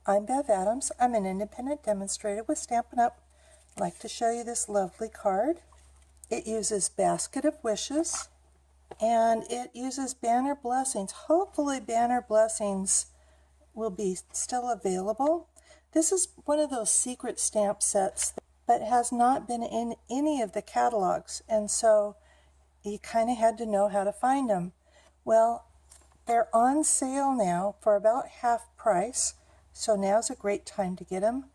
I'm Bev Adams. I'm an independent demonstrator with Stampin' Up! I'd like to show you this lovely card. It uses Basket of Wishes and it uses Banner Blessings. Hopefully Banner Blessings will be still available. This is one of those secret stamp sets that has not been in any of the catalogs, and so you kind of had to know how to find them. Well, they're on sale now for about half price, so now's a great time to get them.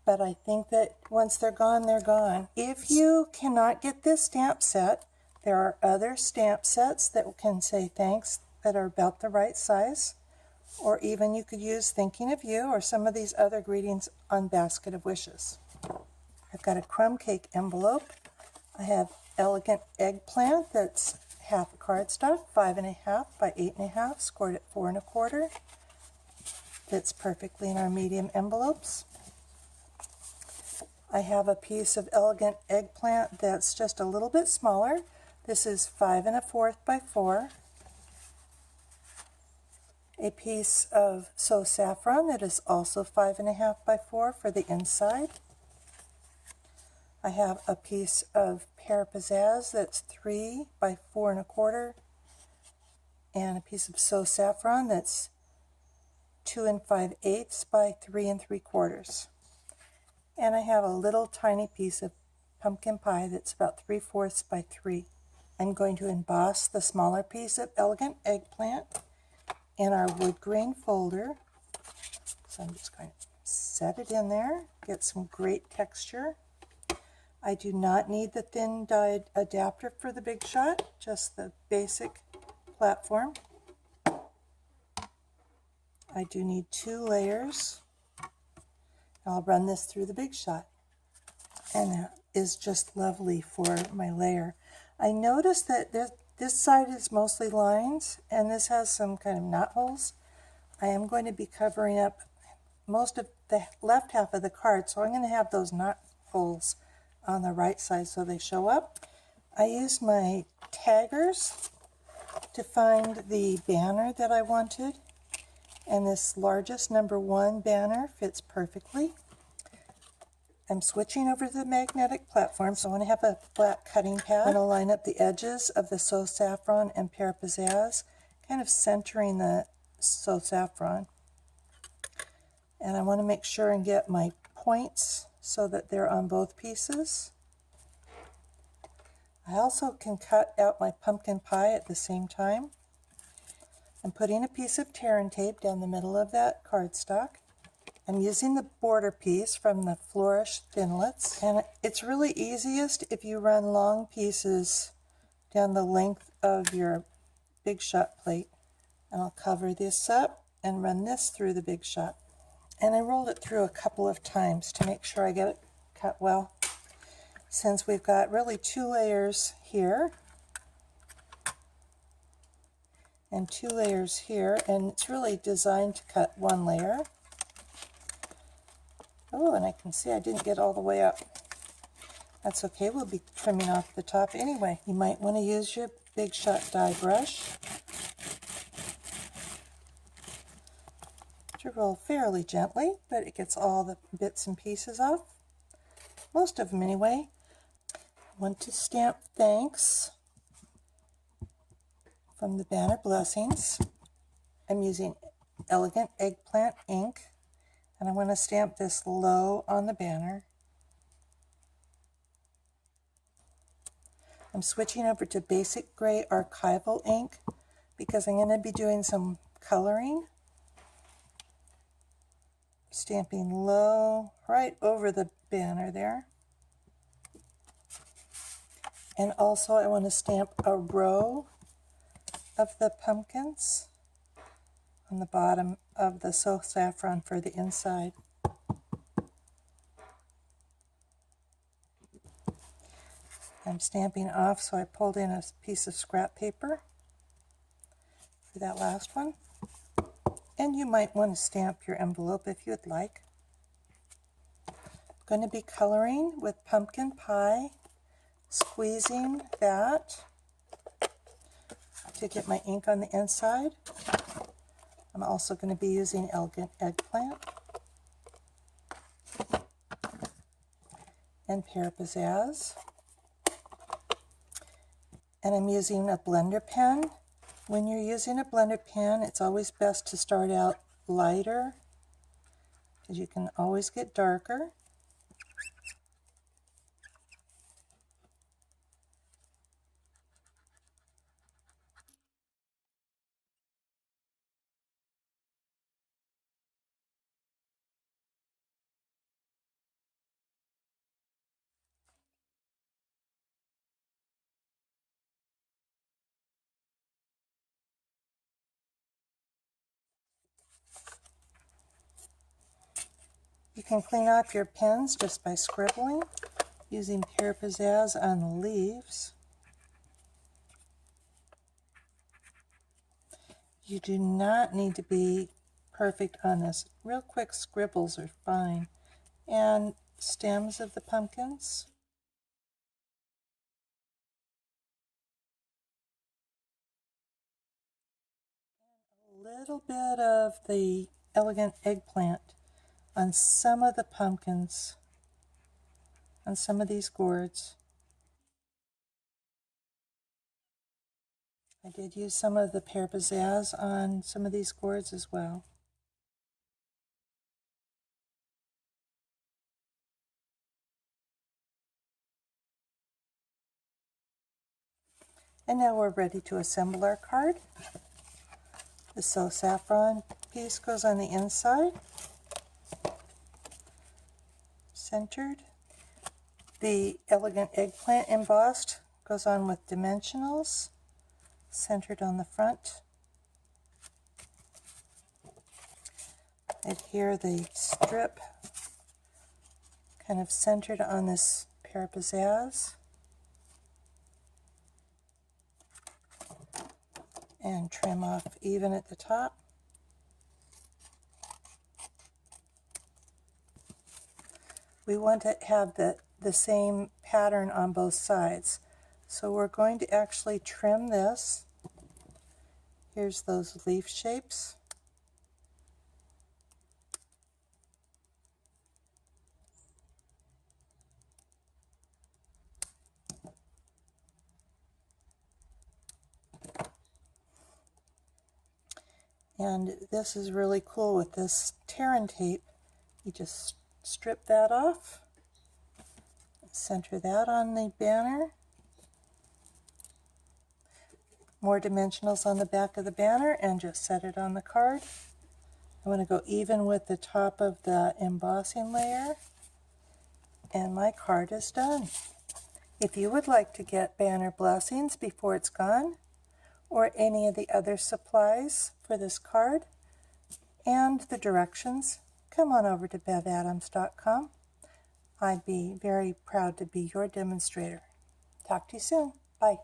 But I think that once they're gone, they're gone. If you cannot get this stamp set, there are other stamp sets that can say thanks that are about the right size. Or even you could use Thinking of You or some of these other greetings on Basket of Wishes. I've got a crumb cake envelope. I have Elegant Eggplant that's half a cardstock, 5.5 by 8.5, scored at 4 1/4. Fits perfectly in our medium envelopes. I have a piece of Elegant Eggplant that's just a little bit smaller. This is 5 1/4 by 4. A piece of So Saffron that is also 5.5 by 4 for the inside. I have a piece of Pear Pizzazz that's 3 by 4 1/4, and a piece of So Saffron that's 2 5/8 by 3 3/4. And I have a little tiny piece of pumpkin pie that's about 3/4 by 3. I'm going to emboss the smaller piece of Elegant Eggplant in our wood grain folder. So I'm just going to set it in there, get some great texture. I do not need the thin dyed adapter for the Big Shot, just the basic platform. I do need 2 layers. I'll run this through the Big Shot, and that is just lovely for my layer. I noticed that this side is mostly lines, and this has some kind of knot holes. I am going to be covering up most of the left half of the card, so I'm going to have those knot holes on the right side so they show up. I used my taggers to find the banner that I wanted, and this largest number 1 banner fits perfectly. I'm switching over to the magnetic platform, so I want to have a flat cutting pad. I'm going to line up the edges of the So Saffron and Pear Pizzazz, kind of centering the So Saffron. And I want to make sure and get my points so that they're on both pieces. I also can cut out my pumpkin pie at the same time. I'm putting a piece of tear and tape down the middle of that cardstock. I'm using the border piece from the Flourish Thinlits, and it's really easiest if you run long pieces down the length of your Big Shot plate. And I'll cover this up and run this through the Big Shot. And I rolled it through a couple of times to make sure I get it cut well. Since we've got really 2 layers here and 2 layers here, and it's really designed to cut 1 layer. Oh, and I can see I didn't get all the way up. That's okay, we'll be trimming off the top anyway. You might want to use your Big Shot die brush to roll fairly gently, but it gets all the bits and pieces off. Most of them anyway. I want to stamp thanks from the Banner Blessings. I'm using Elegant Eggplant ink, and I want to stamp this low on the banner. I'm switching over to Basic Gray Archival ink because I'm going to be doing some coloring. Stamping low right over the banner there. And also I want to stamp a row of the pumpkins on the bottom of the So Saffron for the inside. I'm stamping off, so I pulled in a piece of scrap paper for that last one. And you might want to stamp your envelope if you'd like. I'm going to be coloring with pumpkin pie, squeezing that to get my ink on the inside. I'm also going to be using Elegant Eggplant. and Pear Pizzazz. And I'm using a blender pen. When you're using a blender pen, it's always best to start out lighter, because you can always get darker. You can clean off your pens just by scribbling, using Pear Pizzazz on the leaves. You do not need to be perfect on this. Real quick scribbles are fine. And stems of the pumpkins. A little bit of the elegant eggplant on some of the pumpkins, on some of these gourds. I did use some of the Pear Pizzazz on some of these gourds as well. And now we're ready to assemble our card. The So Saffron piece goes on the inside, centered. The elegant eggplant embossed goes on with dimensionals, centered on the front. And here the strip kind of centered on this Pear Pizzazz. And trim off even at the top. We want to have the same pattern on both sides. So we're going to actually trim this. Here's those leaf shapes. And this is really cool with this Terran tape. You just strip that off, center that on the banner. More dimensionals on the back of the banner and just set it on the card. I want to go even with the top of the embossing layer. And my card is done. If you would like to get banner blessings before it's gone, or any of the other supplies for this card, and the directions, come on over to bevadams.com. I'd be very proud to be your demonstrator. Talk to you soon. Bye.